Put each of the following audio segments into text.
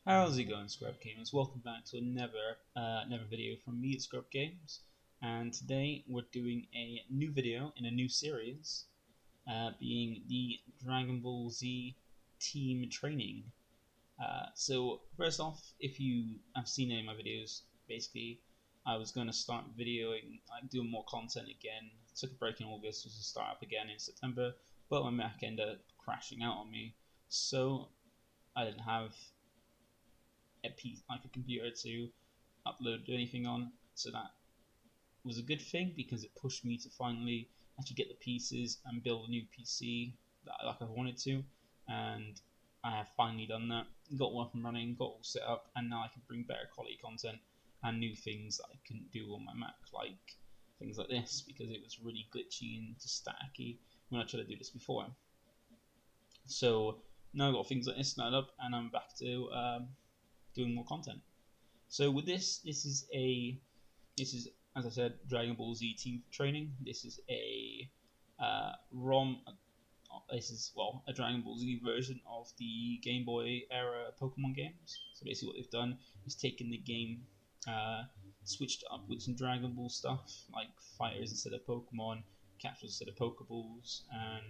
How's it going, ScrubGames? Welcome back to another video from me at ScrubGames, and today we're doing a new video in a new series, being the Dragon Ball Z team training. So first off, if you have seen any of my videos, basically I was going to start videoing, like doing more content again. Took a break in August, was to start up again in September, but my Mac ended up crashing out on me, so I didn't have a piece like a computer to upload anything on. So that was a good thing because it pushed me to finally actually get the pieces and build a new PC that like I wanted to, and I have finally done that. Got one up and running, got all set up, and now I can bring better quality content and new things that I couldn't do on my Mac, like things like this, because it was really glitchy and just staticky when I tried to do this before. So now I've got things like this set up, and I'm back to doing more content. So with this is as I said, Dragon Ball Z team training. This is a ROM. This is a Dragon Ball Z version of the Game Boy era Pokemon games. So basically, what they've done is taken the game, switched up with some Dragon Ball stuff like fighters instead of Pokemon, capsules instead of Pokeballs, and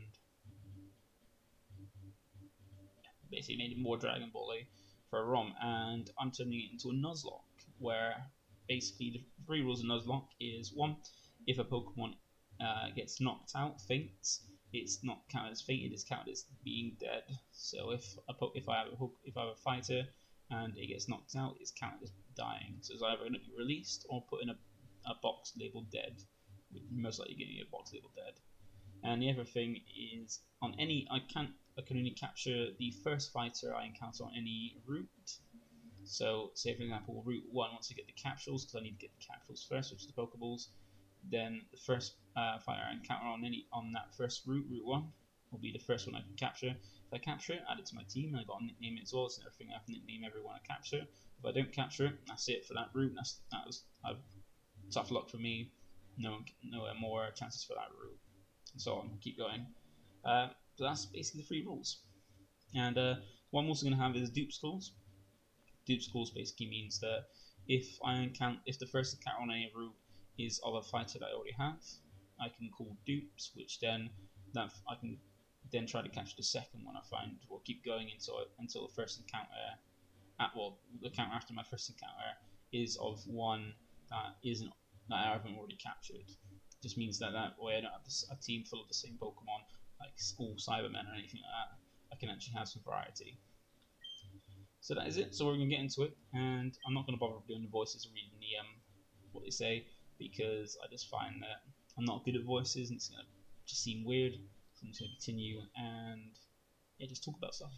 basically made it more Dragon Ball-y for a ROM. And I'm turning it into a Nuzlocke, where basically the three rules of Nuzlocke is one: if a Pokemon gets knocked out, faints, it's not counted as fainted; it's counted as being dead. So if I have a fighter and it gets knocked out, it's counted as dying. So it's either going to be released or put in a box labeled dead, with most likely getting a box labeled dead. And the other thing is on any I can only capture the first fighter I encounter on any route. So say for example route 1, once I get the capsules, because I need to get the capsules first, which is the Pokeballs, then the first fighter I encounter on that first route 1, will be the first one I can capture. If I capture it, add it to my team, and I got to nickname it as well, so everything I have to nickname everyone I capture. If I don't capture it, that's it for that route. That was tough luck for me. No more chances for that route. And so on, keep going. So that's basically the three rules. And what I'm also going to have is dupe schools. Dupe schools basically means that if the first encounter on any route is of a fighter that I already have, I can call dupes, which then I can then try to catch the second one I find. We'll keep going until the first encounter. The encounter after my first encounter is of one that I haven't already captured. Just means that way I don't have a team full of the same Pokemon, like all Cybermen or anything like that. I can actually have some variety. So that is it. So we're going to get into it, and I'm not going to bother doing the voices or reading the what they say, because I just find that I'm not good at voices and it's going to just seem weird. So I'm just going to continue and just talk about stuff.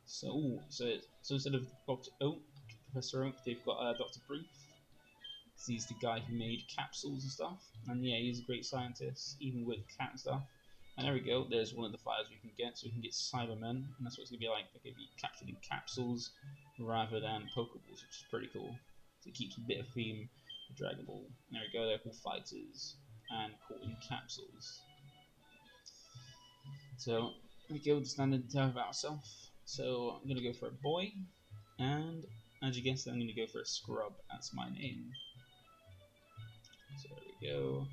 So instead of Professor Oak, they've got Dr. Brief. He's the guy who made capsules and stuff, and yeah, he's a great scientist, even with cat and stuff. And there we go, there's one of the fires we can get, so we can get Cybermen, and that's what it's going to be like. They're going to be captured in capsules rather than Pokeballs, which is pretty cool. So it keeps a bit of theme with Dragon Ball. And there we go, they're called fighters, and caught in capsules. So, there we go, the standard term about ourselves. So, I'm going to go for a boy, and as you guessed, I'm going to go for a scrub, that's my name. So there we go,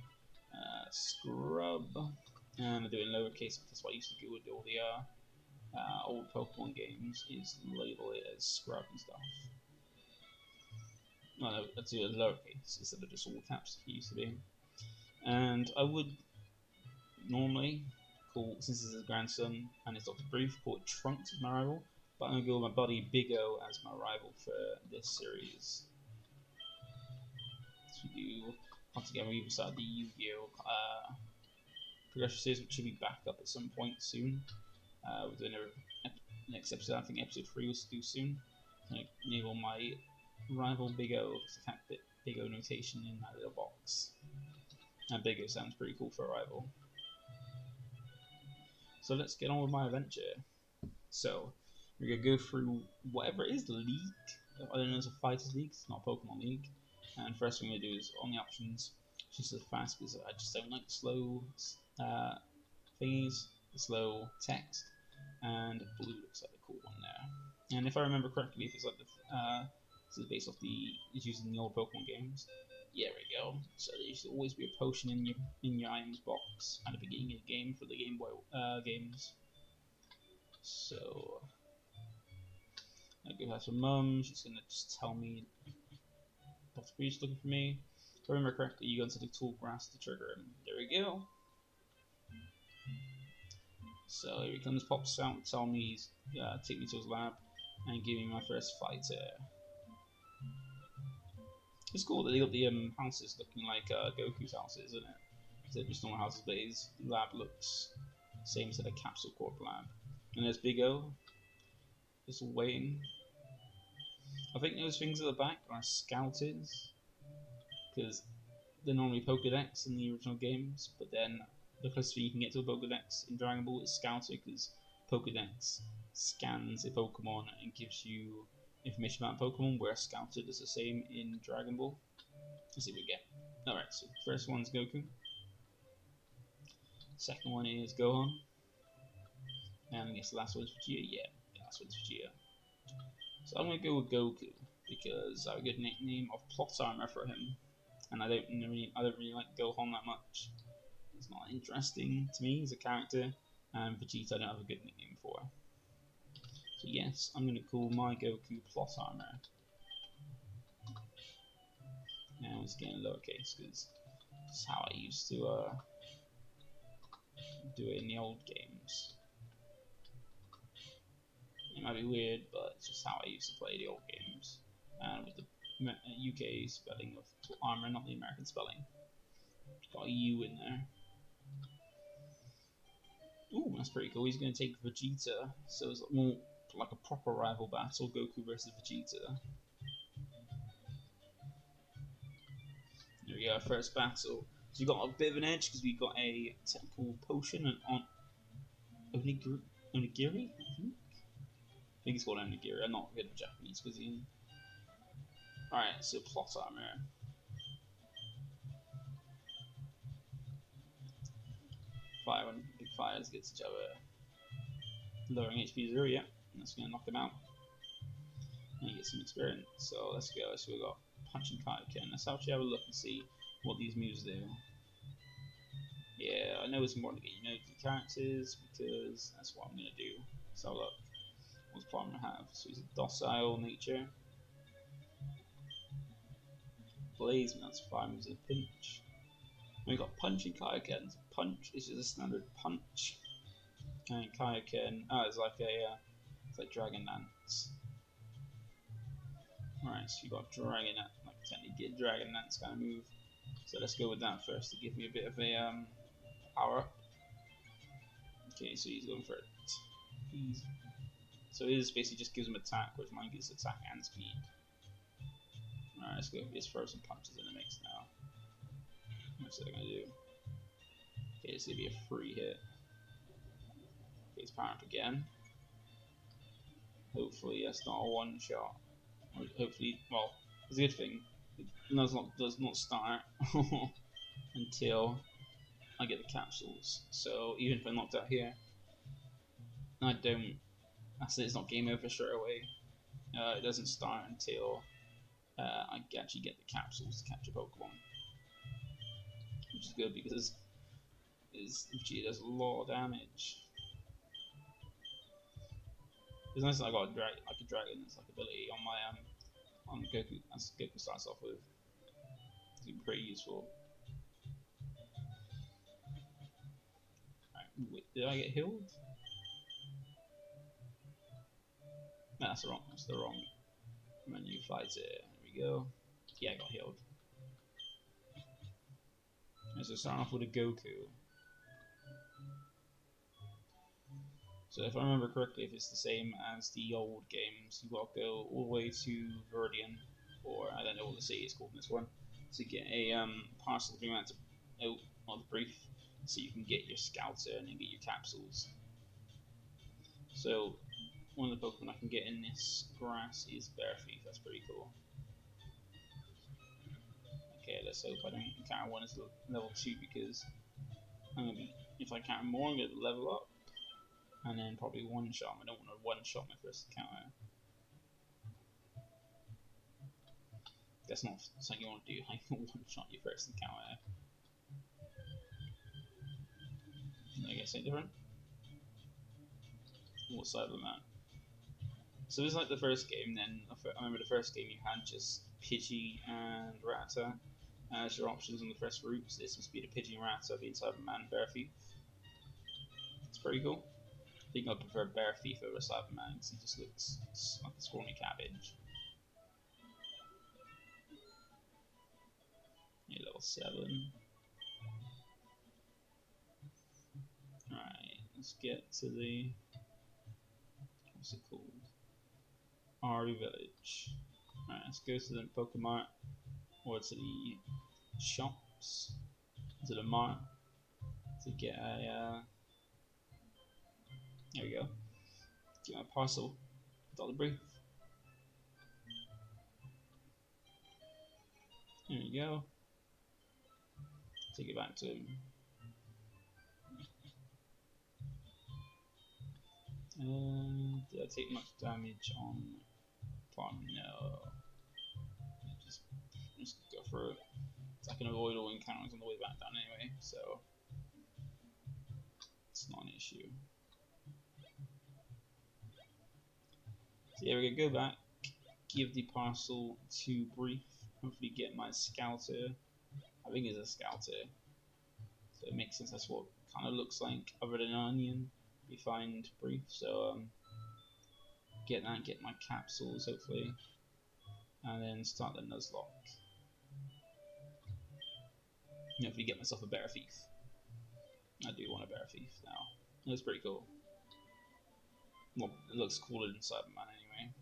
scrub, and I do it in lowercase because that's what I used to do with all the old Pokemon games, is label it as scrub and stuff. No, I do it in lowercase instead of just all caps like it used to be. And I would normally call, since this is his grandson and it's Dr. Brief, call it Trunks as my rival, but I'm going to go with my buddy Big O as my rival for this series. So we do, once again, we even started the Yu-Gi-Oh! Progression series, which should be back up at some point soon. We're doing next episode, I think episode 3 was due soon. I'm going to enable my rival Big O, because I can't fit Big O notation in that little box. And Big O sounds pretty cool for a rival. So let's get on with my adventure. So, we're going to go through whatever it is, the league. I don't know, it's a fighters league, it's not a Pokemon league. And first thing we're going to do is, on the options, just as fast, because I just don't like slow thingies, the slow text, and blue looks like a cool one there. And if I remember correctly, if it's like this is based off it's using the old Pokemon games. Yeah, there we go. So there used to always be a potion in your items box at the beginning of the game for the Game Boy games. So I go have some mum. She's gonna just tell me Dr. Breach looking for me. If I remember correctly, you go into the tall grass to trigger him. There we go. So here he comes, pops out, tell me he's take me to his lab and give me my first fighter. It's cool that they got the houses looking like Goku's houses, isn't it? Instead of just normal houses, but his lab looks same as the Capsule Corp lab. And there's Big O, just waiting. I think those things at the back are scouters, because they're normally Pokedex in the original games, but then the closest thing you can get to a Pokedex in Dragon Ball is Scouter, because Pokedex scans a Pokemon and gives you information about Pokemon, whereas Scouter does the same in Dragon Ball. Let's see what we get. Alright, so first one's Goku. Second one is Gohan. And I guess the last one's Vegeta. Yeah, the last one's Vegeta. So I'm going to go with Goku, because I have a good nickname of Plot Armor for him. And I don't really like Gohan that much. It's not interesting to me as a character, and Vegeta I don't have a good nickname for. So yes, I'm going to call my Goku Plot Armor. Now it's getting lowercase because that's how I used to do it in the old games. It might be weird, but it's just how I used to play the old games. And with the UK spelling of armor, not the American spelling. Got a U in there. Ooh, that's pretty cool. He's going to take Vegeta, so it's more like a proper rival battle, Goku versus Vegeta. There we go, first battle. So you got a bit of an edge because we got a technical potion and on onigiri, I think it's called onigiri. I'm not good at Japanese cuisine. Alright, so plot armor. Fire when big fires gets each other. Lowering HP 0, yeah. That's going to knock him out. And he gets some experience. So let's go. So we've got Punch and Kaioken. Let's actually have a look and see what these moves do. Yeah, I know it's important to get you know the characters because that's what I'm going to do. So look, what's Plot Armor have? So he's a docile nature. Blaze, that's 5 moves in a pinch. We've got Punch and Kaioken. So punch is just a standard punch. And Kaioken, it's like it's like Dragon Dance. Alright, so you got Dragon Dance, like technically get Dragon Dance kind of move. So let's go with that first to give me a bit of a power up. Okay, so he's going for it. So his basically just gives him attack, whereas mine gives attack and speed. Alright, let's go. Let's throw some punches in the mix now. What's that gonna do? Okay, it's gonna be a free hit. Okay, it's power up again. Hopefully that's not a one shot. Or hopefully, well, it's a good thing. Nuzlocke does not start until I get the capsules. So even if I'm knocked out here, I it's not game over straight away. It doesn't start until I actually get the capsules to capture Pokemon. Which is good because Vegeta does a lot of damage. It's nice that I got a dragon that's like ability on my on Goku, as Goku starts off with. It's pretty useful. Right, wait, did I get healed? No, that's wrong. That's the wrong menu. Fighter. There we go. Yeah, I got healed. So start off with a Goku. So if I remember correctly, if it's the same as the old games, you got to go all the way to Viridian, or I don't know what the city is called in this one, to get a parcel thing out to the brief, so you can get your Scouter and then get your capsules. So one of the Pokemon I can get in this grass is Bear Thief. That's pretty cool. Okay, let's hope I don't encounter one as level 2 because I'm gonna be, if I encounter more, I'm gonna level up. And then probably one shot. I don't want to one shot my first encounter. That's not something you want to do. Like one shot your first encounter. I guess any different. What side of the map? So this is like the first game. Then I remember the first game you had just Pidgey and Rattata as your options on the first routes. This must be the Pidgey and Rattata being Cyberman Bear Thief. It's pretty cool. I think I prefer Bear Thief over Cyberman because he just looks like a scrawny cabbage. Yeah, level 7. Alright, let's get to the... what's it called? Ari Village. Alright, let's go to the Pokemon or to the shops, to the mart to get a there we go. Get my parcel. Dollar brief. There you go. Take it back to him. Did I take much damage on farm? No. Just go for it. I can avoid all encounters on the way back down anyway, so it's not an issue. So yeah, we're gonna go back, give the parcel to Brief, hopefully get my Scouter. I think it's a Scouter, so it makes sense. That's what it kind of looks like, other than an onion. We find Brief, so get that, get my capsules hopefully, and then start the Nuzlocke. Hopefully get myself a Bear Thief. I do want a Bear Thief now. That's pretty cool. Well, it looks cooler than Cyberman anyway.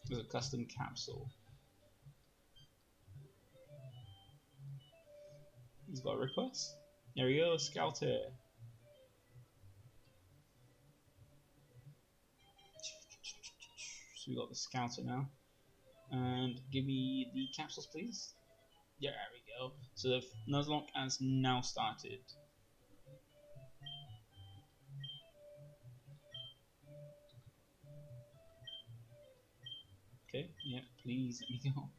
There's a custom capsule. He's got a request. There we go, Scouter. So we got the Scouter now. And give me the capsules, please. Yeah, there we go. So the Nuzlocke has now started. Okay, yeah, please let me go.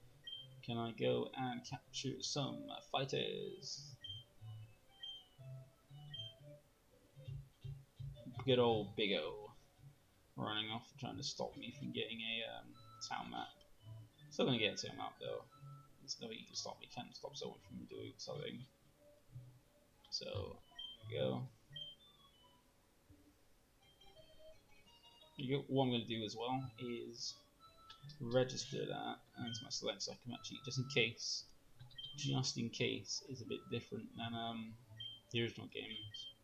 Can I go and capture some fighters? Good old Big O running off trying to stop me from getting a town map. Still gonna get a town map though. There's nothing you can stop me. Can't stop someone from doing something. So there we go. What I'm going to do as well is register that as my select, so I can actually, just in case, is a bit different than the original games.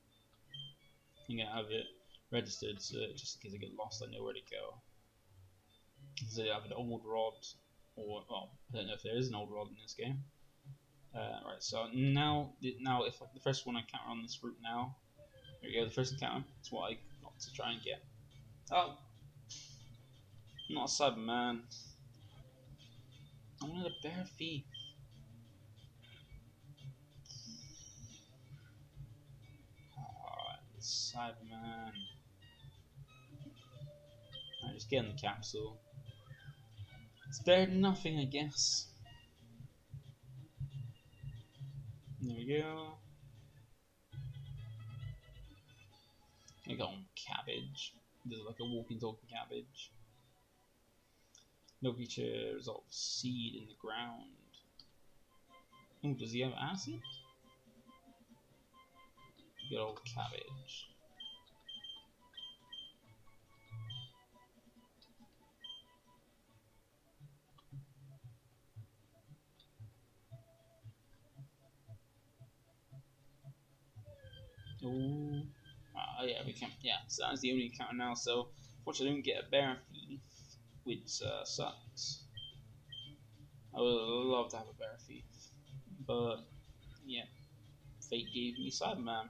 I'm going to have it registered so that just in case I get lost, I know where to go. So I have an old rod, or well, I don't know if there is an old rod in this game. Right, so now if the first one I encounter on this route now, there we go, the first encounter, that's what I got to try and get. Oh, not a Cyberman. I wanted a Bear Thief. Oh, Cyberman. Alright, just get in the capsule. It's better than nothing, I guess. There we go. I got on cabbage. There's like a walking talking cabbage. No creature resolves seed in the ground. Oh, does he have acid? Good old cabbage. Oh, yeah, we can. Yeah, so that's the only encounter now. So, fortunately, I didn't get a Bear Thief, which sucks. I would love to have a Bear Thief, but yeah, fate gave me Cyberman.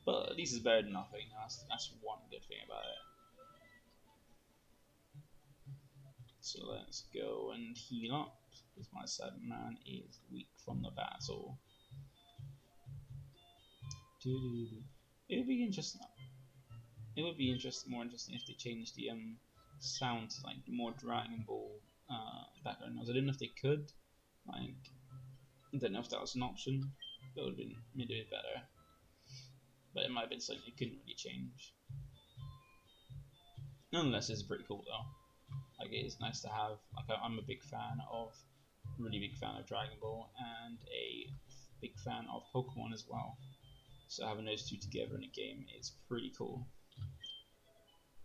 But at least it's better than nothing. That's one good thing about it. So let's go and heal up, because my Cyberman is weak from the battle. It would be interesting. It would be more interesting if they changed the sounds like more Dragon Ball background noise. I didn't know if they could. Like, I don't know if that was an option. That would have been made it better. But it might have been something they couldn't really change. Nonetheless, it's pretty cool though. Like, it is nice to have. Like, I'm a really big fan of Dragon Ball, and a big fan of Pokemon as well. So having those two together in a game is pretty cool.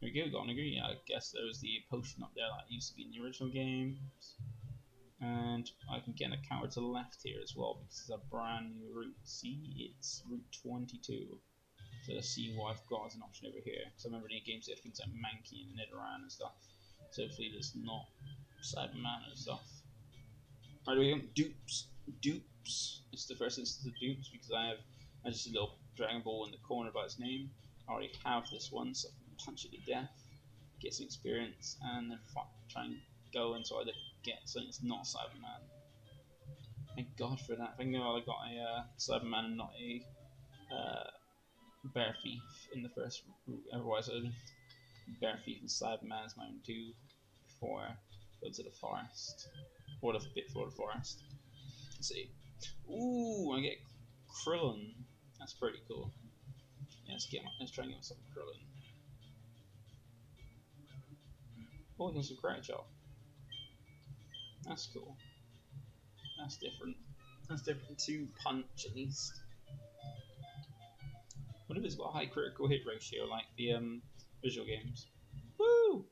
There we go, got an agree. Yeah, I guess there was the potion up there that used to be in the original games. And I can get an encounter to the left here as well because it's a brand new route. See, it's Route 22. So let's see what I've got as an option over here. Because I remember in the games there are things like Mankey and Nidoran and stuff. So hopefully there's not Cyberman and stuff. Alright, we go. Dupes. It's the first instance of Dupes because I have just a little Dragon Ball in the corner by its name. I already have this one, so I can punch it to death, get some experience, and then try and go until I get something that's not Cyberman. Thank God for that. Thank God I got a Cyberman and not a Bear Thief in the first route. Otherwise, Bear Thief and Cyberman is my own two before I go to the forest. Or the bit for the forest. Let's see. Ooh, I get Krillin. That's pretty cool. Yeah, let's try and get myself a Krillin. Oh, there's a great job. That's cool. That's different. That's different to Punch, at least. What if it's got a high critical hit ratio like the visual games? Woo!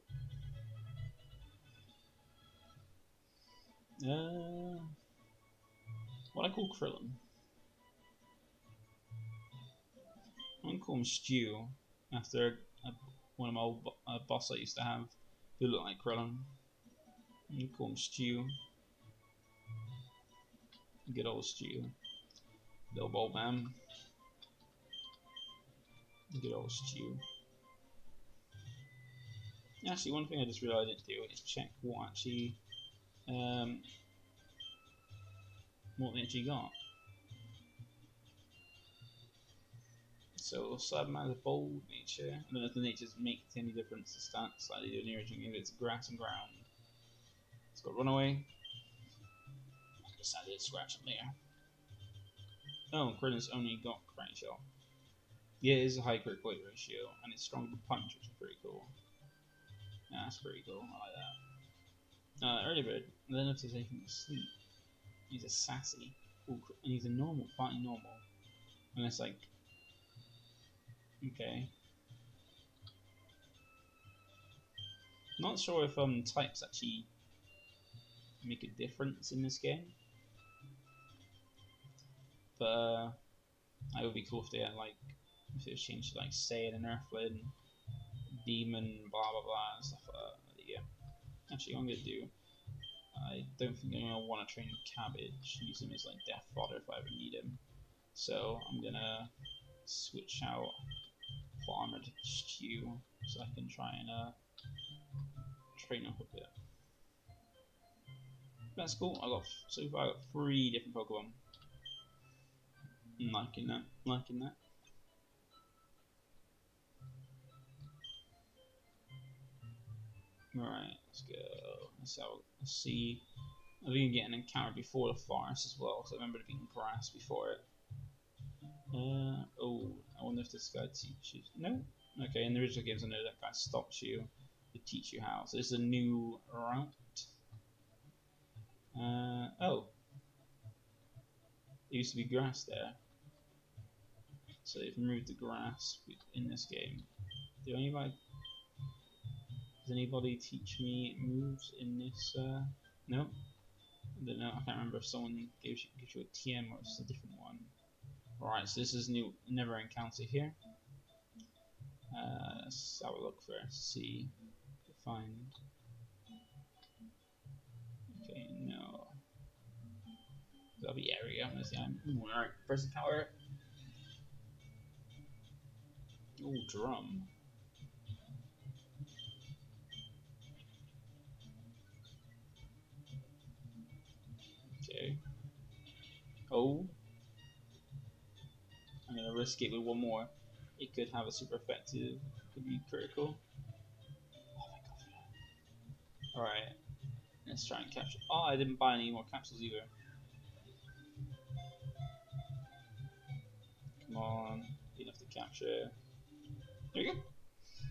What I call Krillin? I'm gonna call him Stew after one of my old boss I used to have who looked like Krillin. I'm gonna call him Stew. Good old Stew. Little bald man. Good old Stew. Actually, one thing I just realised I didn't do is check what actually what they actually got. So Cyberman has a bold nature. I don't know if the natures make any difference to stats like they do in the original game. It's grass and ground. It's got runaway. I decided to scratch it later. Oh, Krillin's only got Crank Shell. Yeah, it is a high critical hit ratio, and it's strong with Punch, which is pretty cool. Yeah, that's pretty cool. I like that. Early Bird. I don't know if there's anything to sleep. He's a sassy. Ooh, and he's a normal, fighting normal. And it's like, okay. Not sure if types actually make a difference in this game, but it would be cool if they had like if it was changed to like Saiyan and Earthling, Demon, blah blah blah and stuff like that. Yeah. Actually, what I'm gonna do. I don't think I'm gonna want to train Cabbage. Use him as like death fodder if I ever need him. So I'm gonna switch out Farmer to Stew so I can try and train up a bit. That's cool. So far I got 3 different Pokemon. I'm liking that. Alright, let's go. Let's see. I think get an encounter before the forest as well, because I remember it being grass before it. Oh, I wonder if this guy teaches. No? Okay, in the original games I know that guy stops you to teach you how. So this is a new route. Oh. There used to be grass there. So they've removed the grass in this game. Does anybody teach me moves in this? No? I don't know, I can't remember if someone gives you a TM or it's a different one. Alright, so this is new, never encounter here. Let's have a look first, see, find. Okay, no. That'll be area. Let's see, alright, first encounter. Oh, drum. Okay. Oh. I'm gonna risk it with one more. It could have a super effective, could be critical. Oh my god. Alright, let's try and capture. Oh, I didn't buy any more capsules either. Come on, enough to capture. There you go.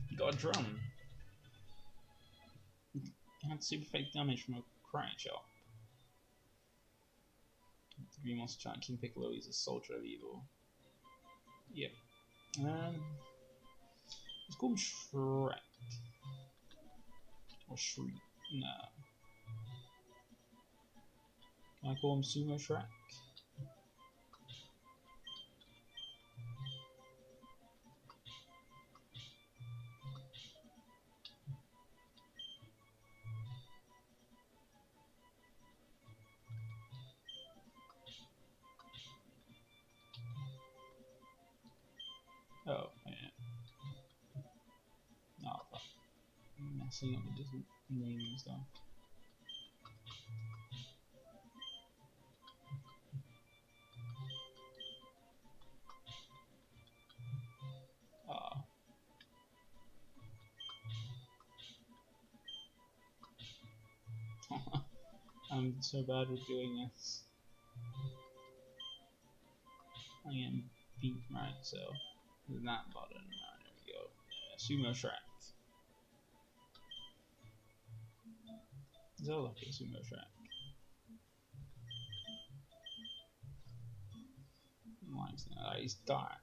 You got a drum. Had super fake damage from a crying shot. The green monster trying King Piccolo is a soldier of evil. Yep. Let's call him Shrek. Or Shriek. No. Can I call him Sumo Shrek? Oh, yeah. No, I'm messing up with his name and stuff. I'm so bad at doing this. I am beat right, so that button. Right, there we go. Sumo Shrek. Nuzlocke Sumo Shrek. He's dark.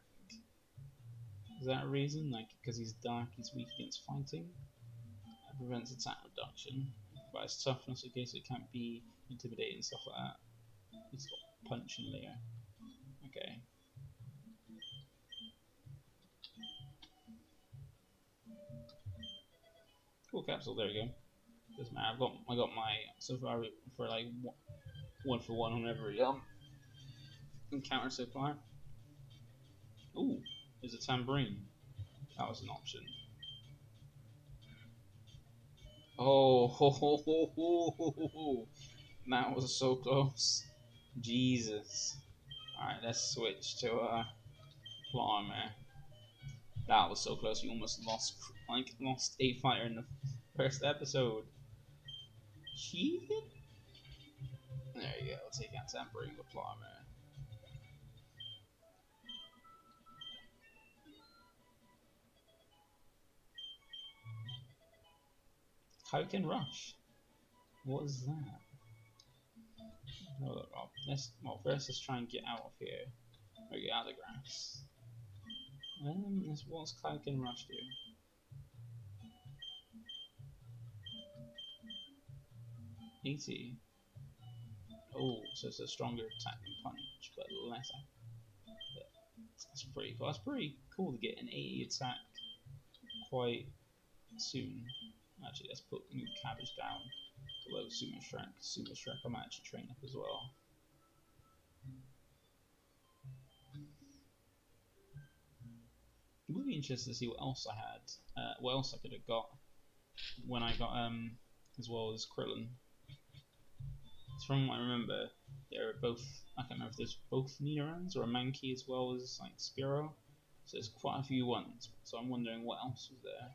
Is that a reason? Like, because he's dark, he's weak against fighting? That prevents attack reduction. But his toughness, okay, so it can't be intimidating and stuff like that. He's got punch and layer. Okay. Cool capsule, there we go. Doesn't matter, I got my, so far, for like 1-for-1 on every encounter so far. Ooh, there's a tambourine. That was an option. Oh, ho, ho, ho, ho, ho, ho. That was so close. Jesus. Alright, let's switch to plot armor. That was so close. We almost lost a fighter in the first episode. Cheated? There you go. I'll take out tambourine with plot armor. Kaioken Rush. What is that? Hold up. First let's try and get out of here. Or get out of the grass. What's Kaioken Rush do? Easy. Oh, so it's a stronger attack than punch, but less. That's pretty cool. That's pretty cool to get an 80 attack quite soon. Actually, let's put new cabbage down below Sumo Shrek. Sumo Shrek, I might actually train up as well. It would be interesting to see what else I had, what else I could have got when I got as well as Krillin. From what I remember, they're both. I can't remember if there's both Nidorans or a Mankey as well as like Spearow. So there's quite a few ones. So I'm wondering what else was there.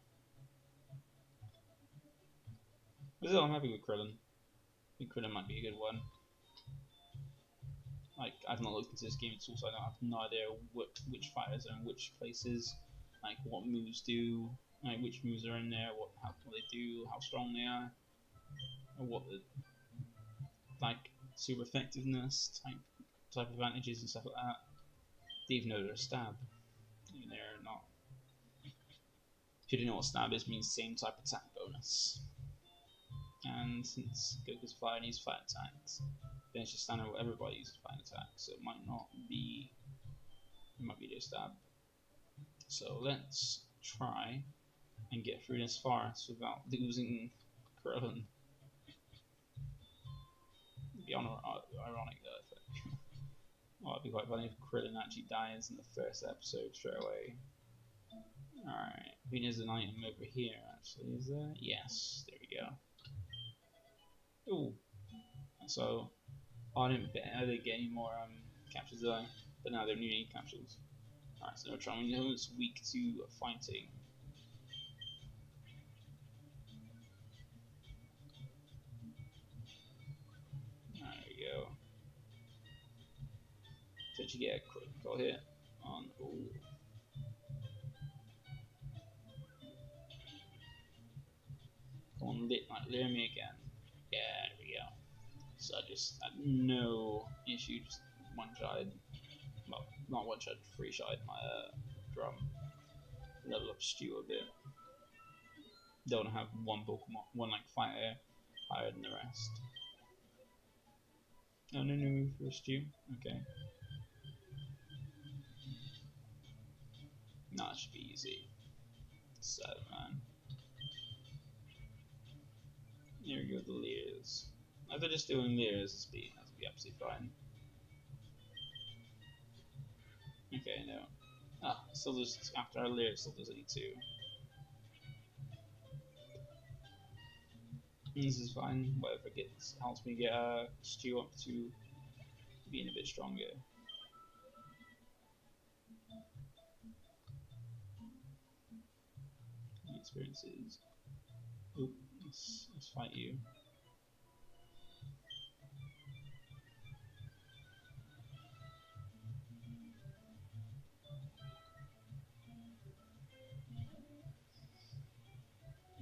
But still, I'm happy with Krillin. I think Krillin might be a good one. Like, I've not looked into this game at all, so I have no idea which fighters are in which places, like what moves do, like which moves are in there, what they do, how strong they are, or what the like super effectiveness type advantages and stuff like that. They even know they're a stab. Even they're not. If you don't know what stab is, it means same type attack bonus. And since Goku's fire needs fire attacks, then it's just standard what everybody uses fire attacks, so it might not be. It might be their stab. So let's try and get through this forest without losing Krillin. It'd be ironic though. I think. Well, it'd be quite funny if Krillin actually dies in the first episode straight away. Alright, I think there's an item over here actually, is there? Yes, there we go. Ooh. So, I didn't get any more captures though, but now they're new unique capsules. Alright, so we know it's weak to fighting. actually get a critical hit on. Ooh. Come on, lure me again. Yeah, there we go. So I just had no issue, just one-shot. Well, not one-shot, three-shot my drum. Level up Stew a bit. Don't have one Pokemon, one like fighter higher than the rest. Oh no, no, for Stew. Okay. No, that should be easy. 7, man. Here we go, the Leers. If they're just doing Leers, that'd be absolutely fine. Okay, no. Ah, still just after our Leers, still there's only 2. This is fine. Whatever helps me get Stew up to being a bit stronger. Experiences. Oop, let's fight you.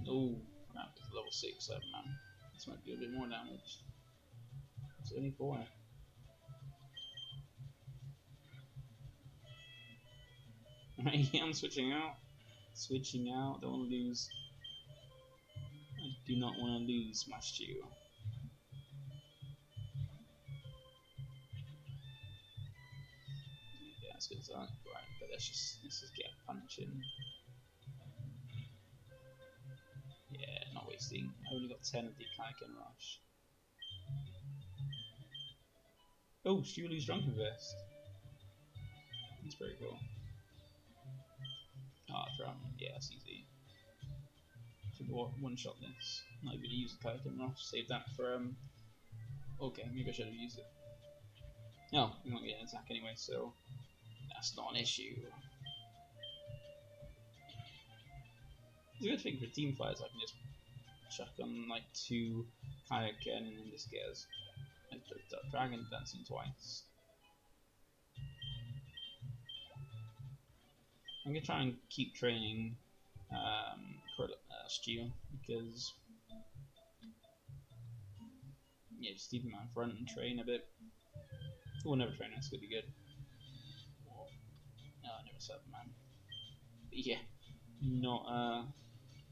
Oh, crap, it's level 6, 7, man. This might be a bit more damage. It's only 4. Right, I'm switching out. Switching out, don't want to lose. I do not want to lose my Stew. Yeah, that's good start. Right, but let's just get punching. Yeah, not wasting. I only got 10 of the Kaiken Rush. Oh, Stew lose Drunken Vest. That's pretty cool. Ah, drum. Yeah, that's easy. Should one-shot this. Not even use the Kaiken Rush. Save that for okay, maybe I should have used it. No, I'm not getting an attack anyway, so that's not an issue. It's a good thing for team fights. I can just chuck on like 2 Kayaken and then just get us Dragon Dancing twice. I'm gonna try and keep training Stew because yeah, just keep him out front and train a bit. We'll never train, that's gonna be good. Oh, no, I never said man. But yeah, not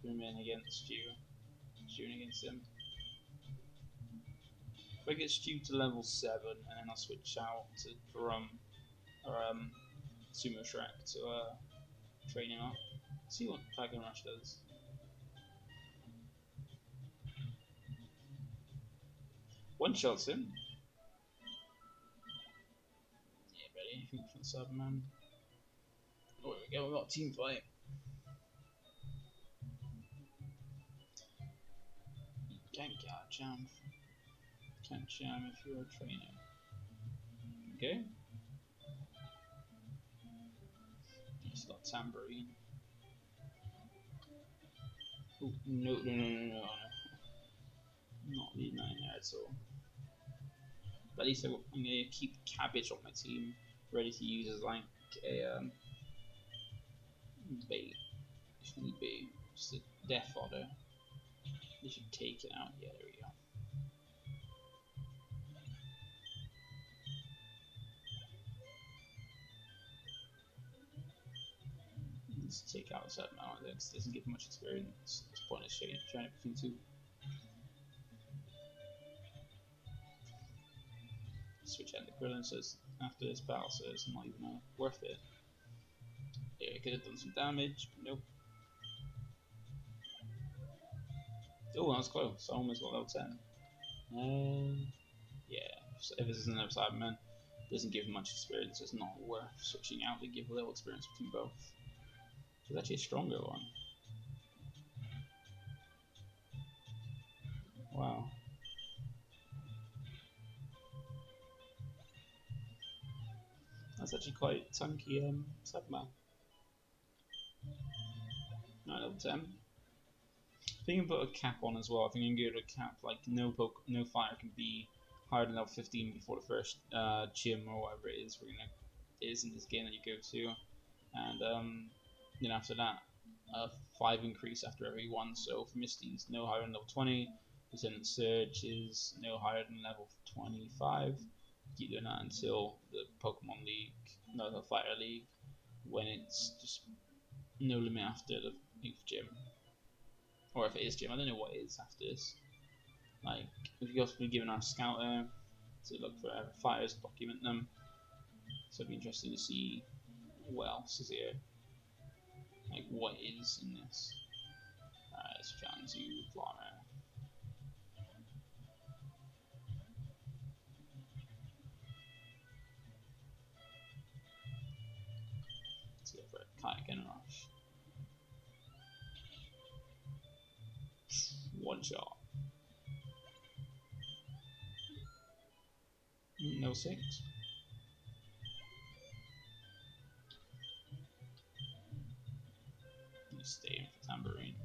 remain against Stew. Shooting against him. If I get Stew to level 7 and then I'll switch out to Drum or Sumo Shrek to train him up. See what Dragon Rush does. One shots him. Yeah, ready? Anything for the sub, man? Oh, here we go. We got a team fight. You can't jam. Can't jam if you're a trainer. Okay. It's got Tambourine. Oh, no. Not leading that in there at all. But at least I'm going to keep Cabbage on my team, ready to use as like a bait, if need be. Just a death fodder. They should take it out. Yeah, there we go. Let's take out a certain amount of this. Doesn't give much experience. It's pointless trying it between 2. Switch out the Krillin, so it's after this battle, so it's not even worth it. Yeah, I could have done some damage, but nope. Oh, that was close. I almost got level 10. Yeah, if this is an outside man, doesn't give much experience, so it's not worth switching out to give a little experience between both. It's actually a stronger one. Wow. That's actually quite tanky submap. Right, level 10. I think I can put a cap on as well. I think I can go to a cap, like no fire can be higher than level 15 before the first gym or whatever it is we're gonna is in this game that you go to, and then after that, 5 increase after every one. So for Misty's no higher than level 20. Lieutenant Surge is no higher than level 25. Keep doing that until the Pokemon League, no, the Fire League, when it's just no limit after the gym. Or if it is gym, I don't know what it is after this. Like, we've also been given our scouter to look for fighters, document them. So it'd be interesting to see what else is here. Like, what is in this? Alright, let's try and do Flora. Let's go for a Kayak Rush. One shot. No 6. Stay in for Tambourine.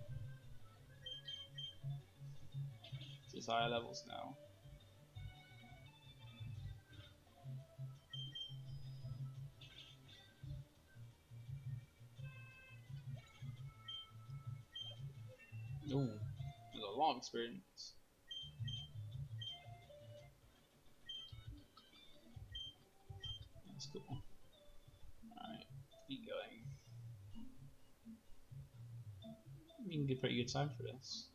It's higher levels now. Ooh, there's a lot of experience. That's cool. Alright, keep going. We can get a pretty good time for this.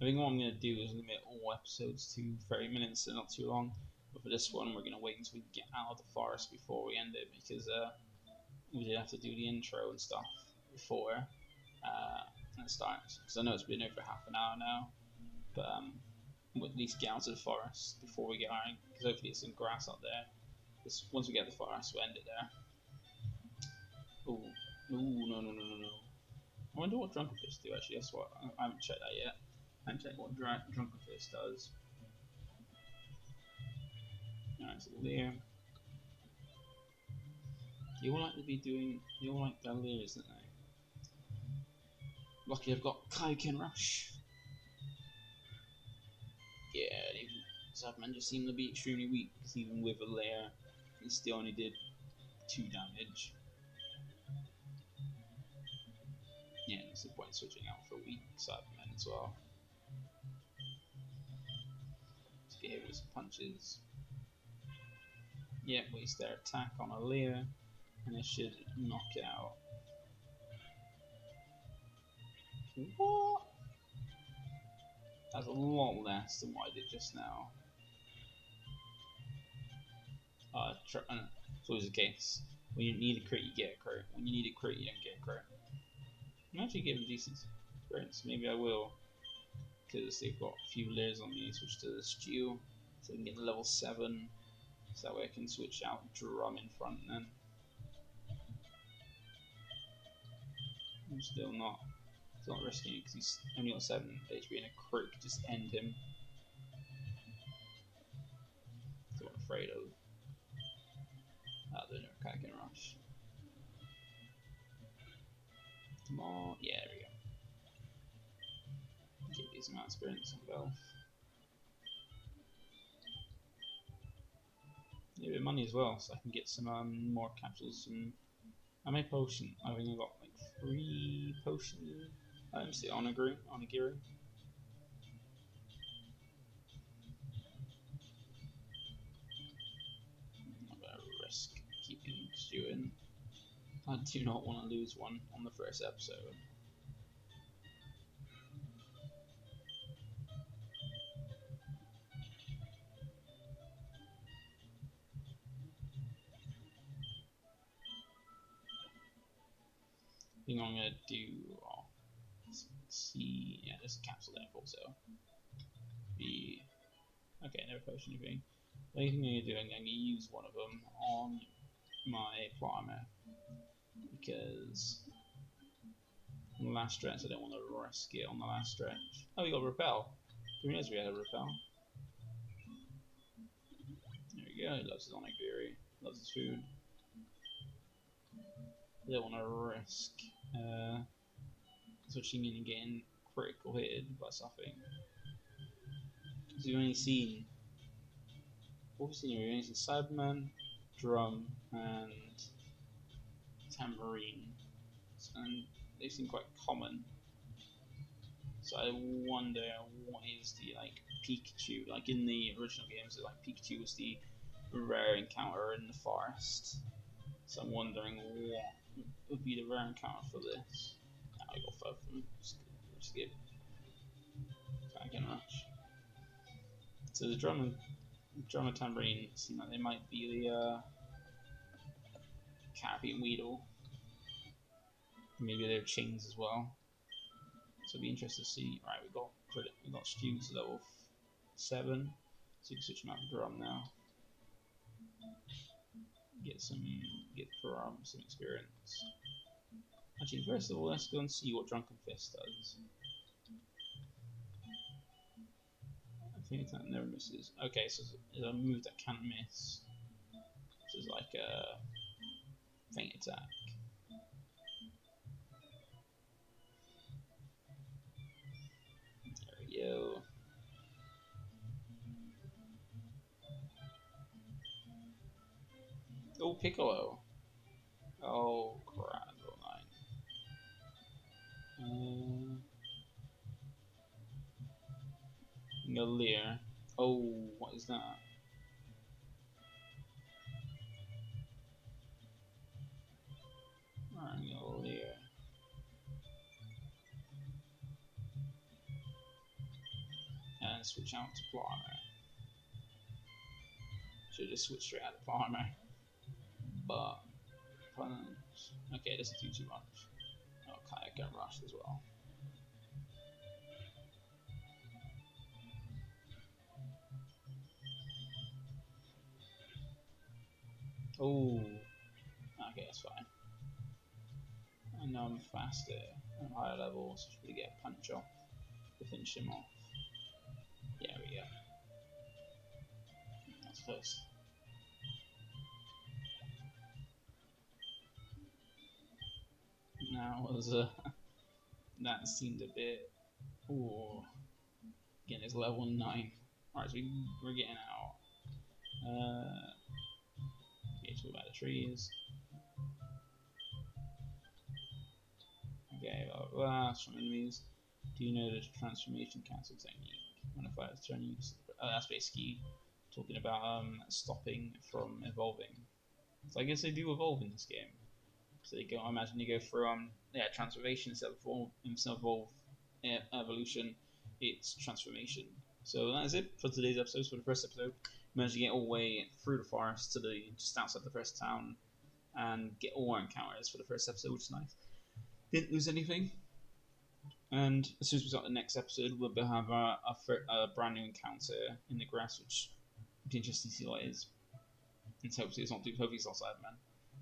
I think what I'm going to do is limit all episodes to 30 minutes, so not too long. But for this one, we're going to wait until we get out of the forest before we end it, because we did have to do the intro and stuff before it starts. Because I know it's been over half an hour now, but we'll at least get out of the forest before we get our, because hopefully it's some grass out there. Because once we get to the forest, we'll end it there. Ooh, ooh, no. I wonder what Drunkenfist do actually. That's what I haven't checked that yet. I haven't checked what Drunkenfist does. Alright, so there. You all like to be doing. You all like Galerias, don't they? Lucky I've got Kaioken Rush. Yeah, Zapman just seemed to be extremely weak because even with a layer, he still only did 2 damage. Yeah, there's no point switching out for weak Cybermen as well. Let's get hit with some punches. Yeah, waste their attack on a layer, and it should knock it out. What? That's a lot less than what I did just now. It's always the case. When you need a crit, you get a crit. When you need a crit, you don't get a crit. I'm actually getting decent experience. Maybe I will, because they've got a few layers on me. Switch to the Stew, so I can get to level 7. So that way I can switch out Drum in front then. I'm still not risking it because he's only got 7 HP and a crit could just end him. That's what I'm afraid of. The Kaioken Rush. Come on, yeah, there we go. Get decent amount of experience on Belf. Yeah, a bit of money as well, so I can get some more capsules. How many potions? I've only got like 3 potion items. The Onigiri. I'm gonna risk keeping Stu in. I do not want to lose one on the first episode. I think I'm gonna do. Let's see. Yeah, there's a capsule there also. Okay, no potion anything. The only thing I'm gonna do, I'm gonna use one of them on my farmer because on the last stretch I don't want to risk it on the last stretch. Oh, we got repel. Who knows we had a repel? There we go. He loves his onigiri. Loves his food. I don't want to risk switching in and getting critical hit by something. Because we've only seen. What have we seen here? We've only seen Cyberman, drum, and tambourine, and they seem quite common. So I wonder what is the Pikachu, like in the original games, like Pikachu was the rare encounter in the forest. So I'm wondering what would be the rare encounter for this. Now I got 5 of them. Skip. I can rush. So the drum and tambourine seem like they might be the Cappy and Weedle. Maybe they're chains as well. So it'll be interesting to see. Right, we got students level 7, so you can switch them out to drum now. Get some experience. Actually, first of all, let's go and see what Drunken Fist does. I think that never misses. Okay, so it's a move that can't miss. So it's like a feint attack. There we go. Oh, Piccolo. Oh, crap. Leer. Oh, what is that? Leer. And switch out to Plarmer. Should just switch straight out to Plarmer. But okay, doesn't do too much. Okay, I get rushed as well. Oh, okay, that's fine. I know I'm faster at higher levels, so I should really get a punch off to finish him off. Yeah, there we go. That's close. Now was that seemed a bit. Ooh, again, it's level 9. Alright, so we're getting out. Okay, talk about the trees. Okay, blah, blah, blah. From enemies. Do you know the transformation cancel technique? When a fighter's turn, you that's basically talking about stopping from evolving. So I guess they do evolve in this game. So they go. I imagine they go through transformation instead of evolution. It's transformation. So that is it for today's episode. For the first episode, we managed to get all the way through the forest to just outside the first town and get all our encounters for the first episode, which is nice. Didn't lose anything. And as soon as we start the next episode, we'll have a brand new encounter in the grass, which will be interesting to see what it is. And hopefully it's not Cyberman.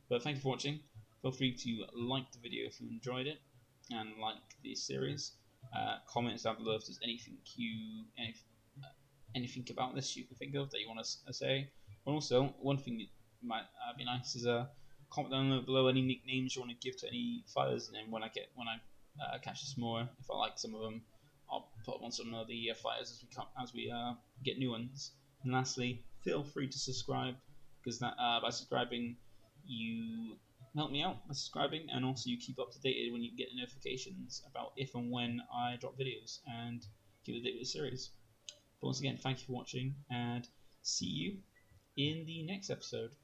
But thank you for watching. Feel free to like the video if you enjoyed it and like the series. Comment down below if there's anything about this you can think of that you want to say. And also, one thing that might be nice is comment down below any nicknames you want to give to any fighters, and then when I catch some more, if I like some of them, I'll put them on some of the fighters as we get new ones. And lastly, feel free to subscribe, because by subscribing you help me out by subscribing, and also you keep up to date when you get the notifications about if and when I drop videos, and keep up to date with the series. But once again, thank you for watching, and see you in the next episode.